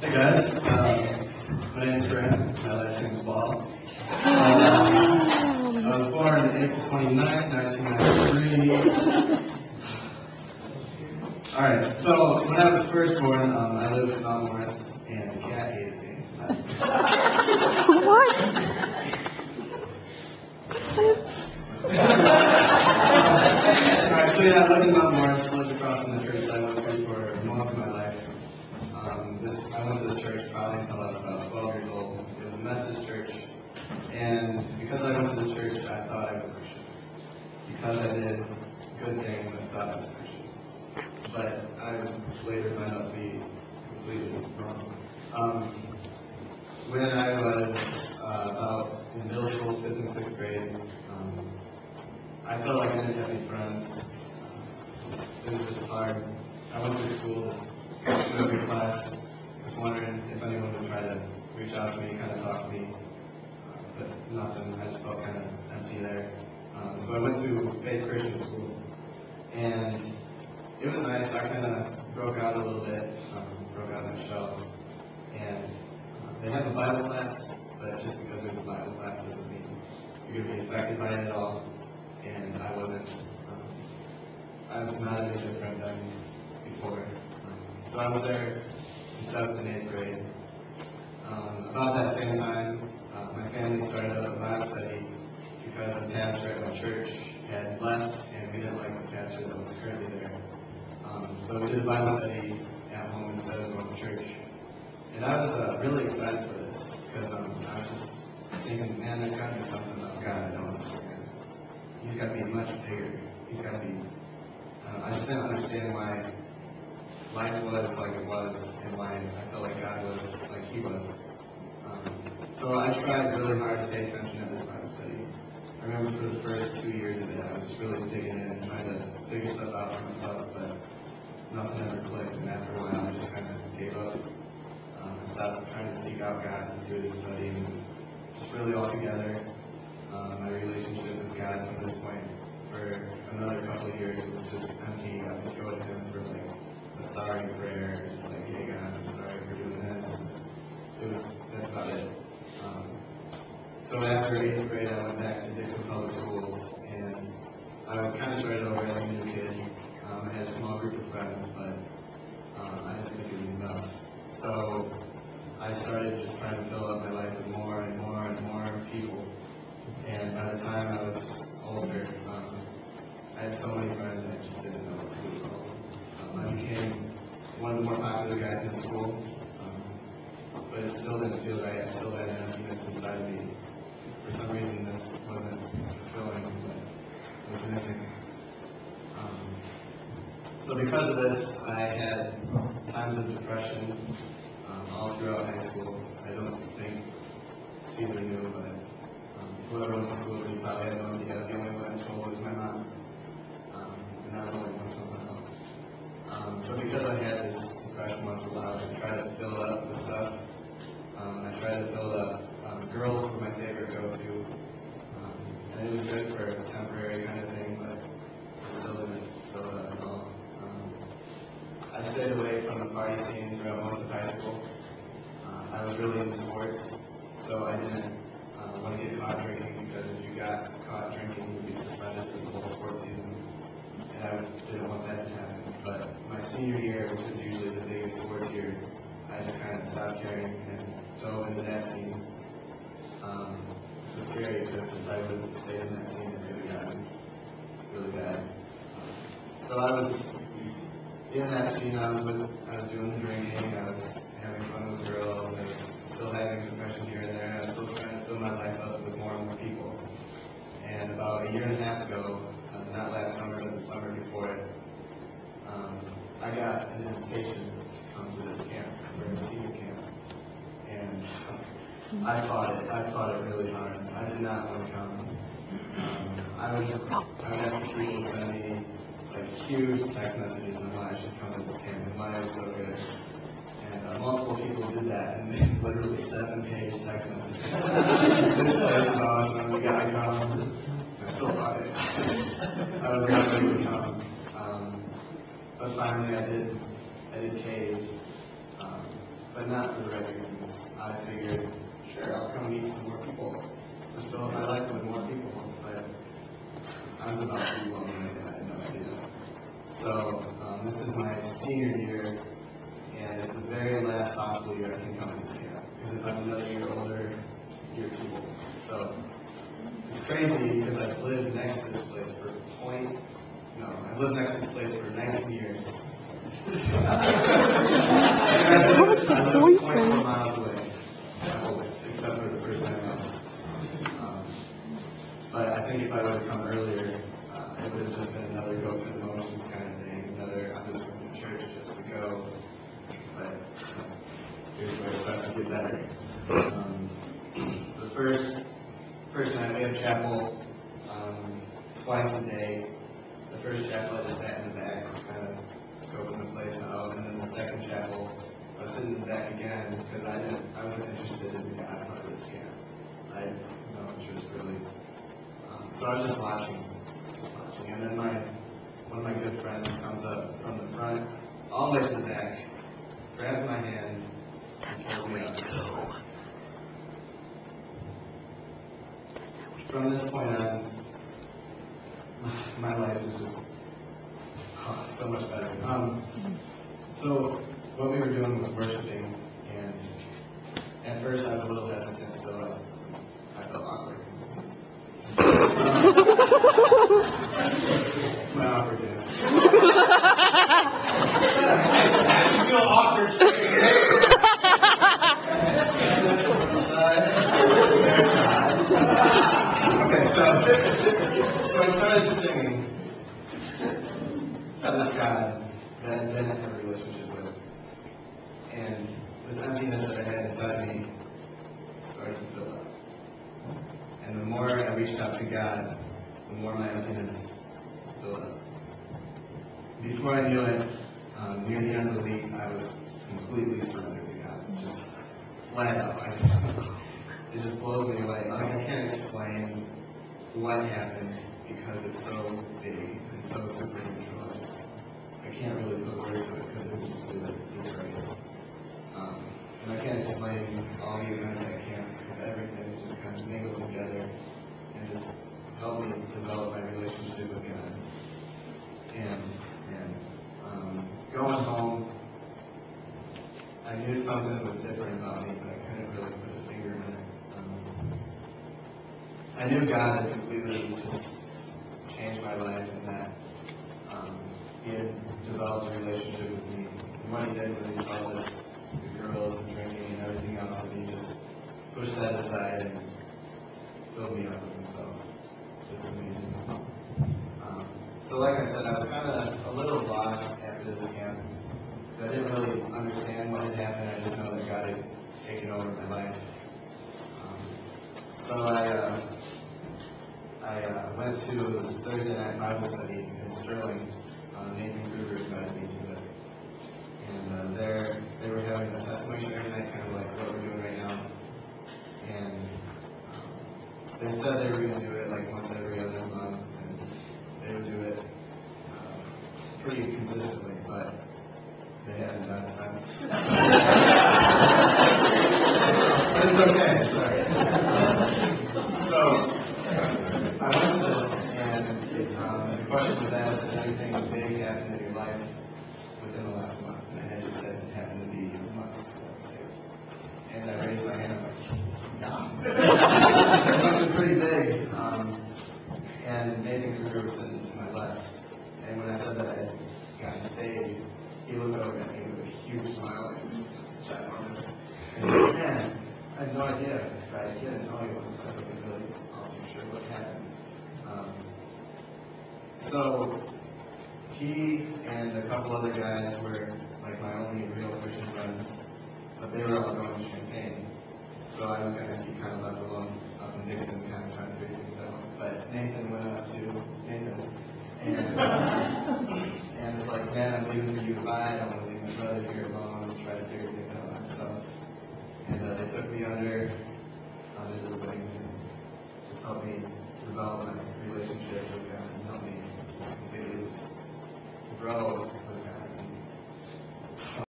Hey guys, my name is Grant. My last name is Ball. I was born April 29th, 1993. Alright, so when I was first born, I lived in Mount Morris, and the cat hated me. What? Alright, so yeah, I lived in Mount Morris, lived across from the church that I went to for most of my life. I went to this church probably until I was about 12 years old. It was a Methodist church, and because I went to this church, I thought I was a Christian. Because I did good things, I thought I was a Christian. But I later found out to be completely wrong. When I was about in middle school, 5th and 6th grade, I felt like I didn't have any friends. It was just hard. I went through school, just every class, just wondering if anyone would try to reach out to me, kind of talk to me, but nothing. I just felt kind of empty there. So I went to Faith Christian school, and it was nice. I kind of broke out a little bit, broke out of my shell, and they have a Bible class, but just because there's a Bible class doesn't mean you're going to be affected by it at all, and I wasn't. I was not any different than before. So I was there in 7th and 8th grade. About that same time, my family started up a Bible study because the pastor at my church had left, and we didn't like the pastor that was currently there. So we did a Bible study at home instead of going to church. And I was really excited for this because I was just thinking, man, there's got to be something about God I don't understand. He's got to be much bigger. He's got to be. I just didn't understand why life was like it was and why I felt like God was like He was. So I tried really hard to pay attention at this Bible study. I remember for the first 2 years of it, I was really digging in and trying to figure stuff out for myself, but nothing ever clicked, and after a while I just kind of gave up. I stopped trying to seek out God through this study, and just really altogether, my relationship with God from this point for another couple of years was just empty. I would just go to Him for like a sorry prayer, just like, hey God, I'm sorry for doing this. That's about it. So after 8th grade, I went back to Dixon Public Schools, and I was kind of started over as a new kid. I had a small group of friends, but I didn't think it was enough. So I started just trying to fill up my life with more and more and more people. And by the time I was older, I had so many friends that I just didn't know what to do with all of them. I became one of the more popular guys in the school, but it still didn't feel right. I still had an emptiness inside of me. For some reason, this wasn't fulfilling what was missing. So because of this, I had times of depression all throughout high school. I don't think Caesar knew, but whoever went to school with me probably had no idea. The only one I told was my mom, and that was only once in a while. So because I had this depression once in a while, I tried to fill it up with stuff. I tried to fill it up. Girls were my favorite go-to, and it was good for a temporary kind of thing, but I still didn't fill it up at all. I stayed away from the party scene throughout most of high school. I was really into sports, so I didn't want to get caught drinking, because if you got caught drinking, you would be suspended for the whole sports season, and I didn't want that to happen. But my senior year, which is usually the biggest sports year, I just kind of stopped caring and dove into that scene. It was scary because if I would have stayed in that scene, it could have gotten really bad. So I was in that scene. I was doing the drinking. I was having fun with girls. I was still having depression here and there. And I was still trying to fill my life up with more and more people. And about a year and a half ago, not last summer, but the summer before it, I got an invitation to come to this camp, RRBC camp, and I fought it really hard. I did not want to come. I would ask the people to send me like huge text messages on why I should come to this camp and why it was so good. And multiple people did that, and they literally 7-page text messages. This place is awesome, we gotta come. I still fought it. I was not ready to come. But finally I did cave. But but not for the right reasons. I figured, sure, I'll come meet some more people, just fill up my life with more people, but I was about to be blown away and I had no idea. So this is my senior year, and it's the very last possible year I can come to this camp, because if I'm another year older, you're too old. So it's crazy because I've lived next to this place I've lived next to this place for 19 years. I live 24 miles away, except for the first 9 months. But I think if I would have come earlier, it would have just been another go through the motions kind of thing, another I'm just going to church just to go. But here's where it starts to get better. The first night we have chapel twice a day. The first chapel I just sat in the back, just kind of scoping the place out, and then the second chapel I was sitting in the back again because I wasn't interested in the God part of this camp. I had no interest really. So I was just watching. And then one of my good friends comes up from the front, all the way to the back, grabs my hand, and pulls me up. From this point on, my life is just so much better. So what we were doing was worshiping, and at first I was a little hesitant still. I felt awkward. It's my awkward dance. You feel awkward. So I started singing to this guy that I didn't have a relationship with. And this emptiness that I had inside me started to fill up. And the more I reached out to God, the more my emptiness filled up. Before I knew it, near the end of the week, I was completely surrendered to God. Just flat out. It just blows me away. Like, I can't explain what happened because it's so big and so supernatural. I can't really put words to it because it was just a disgrace. And I can't explain all the events at camp because everything just kind of mingled together and just helped me develop my relationship with God. And going home, I knew something was different about me, but I couldn't really put a finger on it. I knew God had completely just changed my life and that He had developed a relationship with me. And what He did was He saw the girls and drinking and everything else, and He just pushed that aside and filled me up with Himself. Just amazing. So like I said, I was kind of a little lost after this camp because I didn't really understand what had happened. I just know that God had taken over my life. So I went to this Thursday night Bible study in Sterling. Nathan Kruger invited me to it. And there they were having a testimony sharing night, kind of like what we're doing right now. And they said they were going to do it like once every other month, and they would do it pretty consistently, but they haven't done it since. But it's okay, sorry. So I went to this, and the question was asked if anything big happened in your life within the last month, and I just said it happened to be a month since I was saved. And I raised my hand, I'm like, yeah. Something pretty big. And Nathan Kruger was sitting to my left. And when I said that I had gotten saved, he looked over at me with a huge smile, like ginormous. And he said, man, I had no idea. I didn't tell anyone because I wasn't really all too sure what happened. So he and a couple other guys were like my only real Christian friends, but they were all going